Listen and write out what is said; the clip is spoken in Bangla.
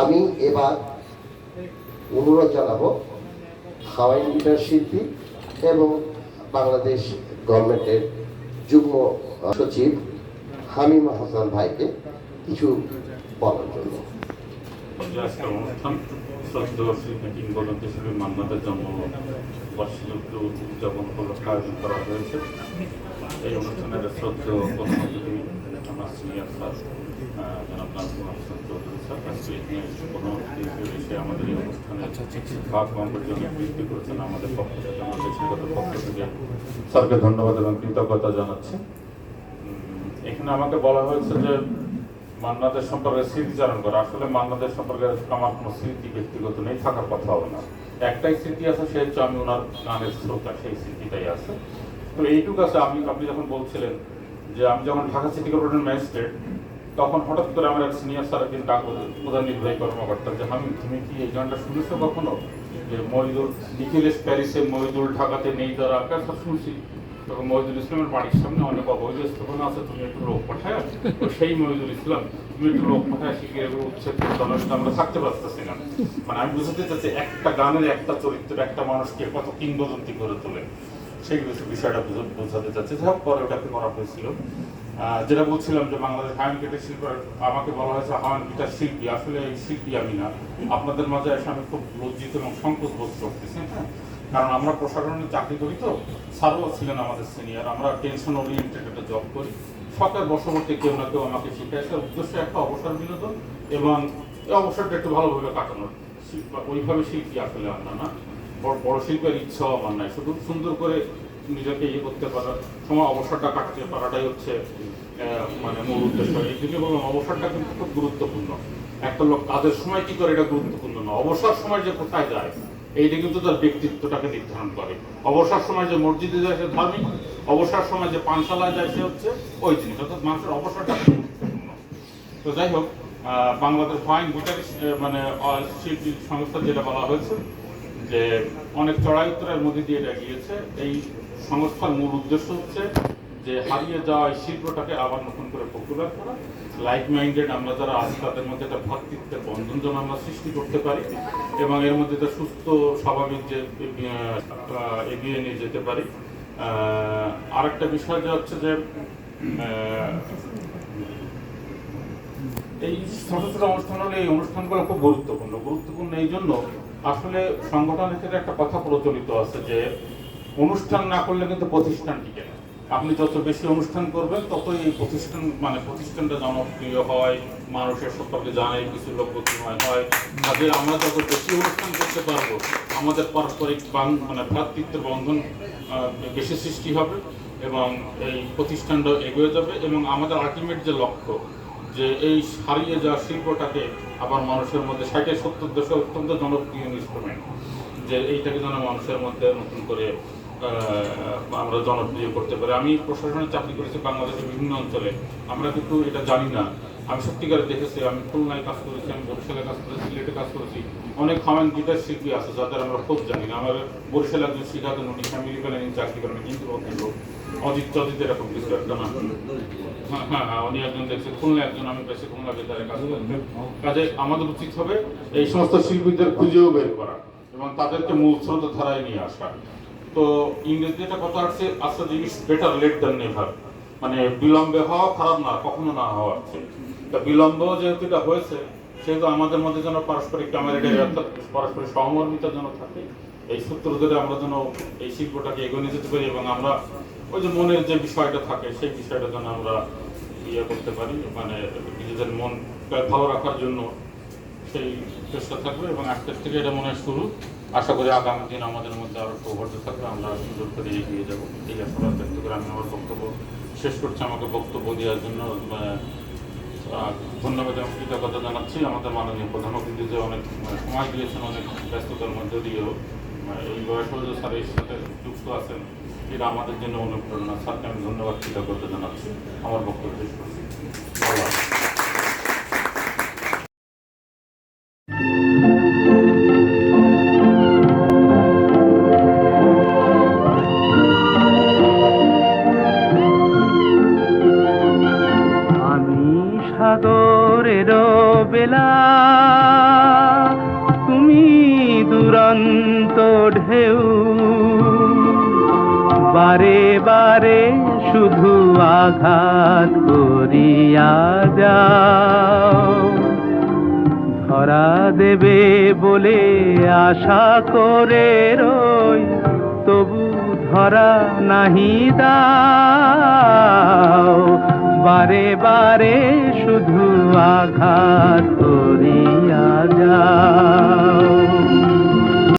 আমি এবার অনুরোধ জানাবো হাওয়াইন গিটার শিল্পী এবং বাংলাদেশ গভর্নমেন্টের যুগ্ম সচিব হামিমা হাসান ভাইকে কিছু বলার জন্য। অনুষ্ঠান শ্রদ্ধেয় শিল্পী কিংবদন্তি শিল্পী মান্নাতের জন্মবার্ষিকী উদযাপন উপলক্ষে আয়োজন করা হয়েছে। এই অনুষ্ঠানের শ্রদ্ধেয় প্রধান অতিথি আমার সিনিয়র স্যার জনাব নাজমুল হাসান চৌধুরী স্যার, আজকে প্রধান অতিথি হিসেবে এসে আমাদের এই অনুষ্ঠানে ভাগবঙ্গের জন্য বৃদ্ধি করেছেন। আমাদের পক্ষ থেকে, আমাদের ব্যক্তিগত পক্ষ থেকে স্যারকে ধন্যবাদ এবং কৃতজ্ঞতা জানাচ্ছি। এখানে আমাকে বলা হয়েছে যে মান্নাদের সম্পর্কে স্মৃতিচারণ করা। আসলে মান্নাদের সম্পর্কে আমার কোনো স্মৃতি ব্যক্তিগত নেই, থাকার কথা হবে না। একটাই স্মৃতি আছে, সে হচ্ছে আমি ওনার গানের শ্রোতা, সেই স্মৃতিটাই আছে। তো এইটুকু আছে। আপনি যখন বলছিলেন যে আমি যখন ঢাকা সিটি কর্পোরেশন ম্যাজিস্ট্রেট, তখন হঠাৎ করে আমার এক সিনিয়র স্যার একদিন ডাক প্রধান নির্বাহী কর্মকর্তা যে তুমি কি এই গানটা শুনেছো কখনো, যে মহিদুল নিখিলেশ প্যারিসে মহিদুল ঢাকাতে নেই যারা সব শুনছি। তখন মহিদুল ইসলামের বাড়ির সামনে অনেক অবৈধ স্থাপনা আছে, তুমি একটু লোক পাঠায়, সেই মহিদুল ইসলাম তুমি একটু লোক পাঠায় শিখে এগুলো উচ্ছেদ করতে আমরা থাকতে পারতেছি না। মানে আমি বুঝতে চাচ্ছি একটা গানের একটা চরিত্র একটা মানুষকে কত কিংবদন্তি করে তোলে, সেই বিষয়টা বোঝাতে চাচ্ছি। যাই হোক, পরে ওটাকে করা হয়েছিল। যেটা বলছিলাম যে বাংলাদেশ হাওয়াইন গিটার শিল্পী, আমাকে বলা হয়েছে হাওয়াইন গিটার শিল্পী। আসলে এই শিল্পী আমি না। আপনাদের মাঝে এসে আমি খুব লজ্জিত এবং সংকোচ বোধ করতেছি। হ্যাঁ, কারণ আমরা প্রশাসনের চাকরি করি, তো স্যারও ছিলেন আমাদের সিনিয়র। আমরা টেনশন ওরিয়েন্টেড একটা জব করি। শখের বশবর্তী কেউ না কেউ আমাকে শিখাইছে, উদ্দেশ্য একটা অবসর বিনোদন এবং এই অবসরটা একটু ভালোভাবে কাটানোর। ওইভাবে শিল্পী আসলে আমরা না, বড় শিল্পের ইচ্ছাও আমার নাই। শুধু সুন্দর করে নিজেকে ইয়ে করতে পারার সময় অবসরটা কাটাতে পারাটাই হচ্ছে মানে মূল উদ্দেশ্য। এই জন্য বললাম অবসরটা কিন্তু খুব গুরুত্বপূর্ণ। একটা লোক কাজের সময় কি করে এটা গুরুত্বপূর্ণ না, অবসর সময় যে কোথায় যায় এইটা কিন্তু তার ব্যক্তিত্বটাকে নির্ধারণ করে। অবসর সময় যে মসজিদে যায় সে ধার্মিক, অবসর সময় যে পানশালায় যায় সে হচ্ছে ওই জিনিস, অর্থাৎ মানুষের অবসরটা গুরুত্বপূর্ণ। তো যাই হোক, বাংলাদেশ হাওয়াইন গিটার মানে শিল্পী সংস্থা যেটা বলা হয়েছে যে অনেক চড়াই উত্তরের মধ্যে দিয়ে এটা গিয়েছে। এই সংস্থার মূল উদ্দেশ্য হচ্ছে যে হারিয়ে যাওয়া এই শিল্পটাকে আবার নতুন করে পপুলার করা। লাইক মাইন্ডেড আমরা যারা আছি তাদের মধ্যে একটা ভ্রাতৃত্বের বন্ধন যেন আমরা সৃষ্টি করতে পারি এবং এর মধ্যে একটা সুস্থ স্বাভাবিক যে এগিয়ে নিয়ে যেতে পারি। আরেকটা বিষয় যে হচ্ছে যে এই ছোট ছোট অনুষ্ঠান হলে এই অনুষ্ঠানগুলো খুব গুরুত্বপূর্ণ এই জন্য আসলে সংগঠনের ক্ষেত্রে একটা কথা প্রচলিত আছে যে অনুষ্ঠান না করলে কিন্তু প্রতিষ্ঠান টিকে না। আপনি যত বেশি অনুষ্ঠান করবেন ততই এই প্রতিষ্ঠানটা জনপ্রিয় হয়, মানুষের সম্পর্কে জানে, কিছু লোক গতিময় হয়। কাজে আমরা যত বেশি অনুষ্ঠান করতে পারবো আমাদের পারস্পরিক ভ্রাতৃত্বের বন্ধন বেশি সৃষ্টি হবে এবং এই প্রতিষ্ঠানটা এগিয়ে যাবে। এবং আমাদের আলটিমেট যে লক্ষ্য যে এই হারিয়ে যাওয়া শিল্পটাকে আবার মানুষের মধ্যে 60-70 দশকে অত্যন্ত জনপ্রিয় ইনস্ট্রুমেন্ট, যে এইটাকে যেন মানুষের মধ্যে নতুন করে আমরা জনপ্রিয় করতে পারি। আমি প্রশাসনের চাকরি করেছি বাংলাদেশের বিভিন্ন অঞ্চলে, আমরা কিন্তু এটা জানি না। আমি সত্যিকারে দেখেছি, আমি খুলনায় কাজ করেছি, আমি বরিশালে কাজ করেছি, সিলেটে কাজ করেছি। অনেক হাওয়াইন গিটার শিল্পী আছে যাদের আমরা খোঁজ জানি না। আমার বরিশালে একজন শিখাতেন, উনি ফ্যামিলি প্ল্যানিং চাকরি করেন, কিন্তু লোক অজিত এরকম কিছু একটা নাম। হ্যাঁ, উনি একজন দেখছি। খুলনা একজন আমি পেয়েছি, খুলনা গিটারে কাজ করতেন। কাজে আমাদের উচিত হবে এই সমস্ত শিল্পীদের খুঁজেও বের করা এবং তাদেরকে মূল স্রোত ধারায় নিয়ে আসা। তো ইংরেজিতে একটা কথা আছে যে it's better late than never, মানে বিলম্বে হওয়া খারাপ না, কখনো না হওয়া। তা বিলম্ব যেহেতু এটা হয়েছে সেহেতু আমাদের মধ্যে যেন পারস্পরিক ক্যামেরাডারি অর্থাৎ পারস্পরিক সহমর্মিতা যেন থাকে। এই সূত্র ধরে আমরা যেন এই শিল্পটাকে এগিয়ে নিয়ে যেতে পারি এবং আমরা ওই যে মনের যে বিষয়টা থাকে সেই বিষয়টা যেন আমরা ইয়ে করতে পারি, মানে নিজেদের মন ভালো রাখার জন্য সেই চেষ্টা থাকবে। এবং আজকের থেকে এটা মনে হয় শুরু। আশা করি আগামী দিন আমাদের মধ্যে আরো প্রবর্ত থাকবে, আমরা সুন্দর করে এগিয়ে যাবো। এই আশাবাদ ব্যক্ত করে আমি আমার বক্তব্য শেষ করছি। আমাকে বক্তব্য দেওয়ার জন্য ধন্যবাদ এবং কৃতজ্ঞতা জানাচ্ছি। আমাদের মাননীয় প্রধান অতিথি যে অনেক সময় দিয়েছেন, অনেক ব্যস্ততার মধ্যে দিয়েও এই বয়সেও যে স্যারের সাথে যুক্ত আছেন, এটা আমাদের জন্য অনুপ্রেরণা। স্যারকে আমি ধন্যবাদ কৃতজ্ঞতা জানাচ্ছি। আমার বক্তব্য শেষ করছি। ধন্যবাদ। সাগরের বেলা তুমি দুরন্ত ঢেউ, বারে বারে শুধু আঘাত করিয়া যাও। ধরা দেবে বলে আশা করে রই, তবু ধরা নাহি দাও। বারে বারে শুধু আঘাত করিয়া যাও।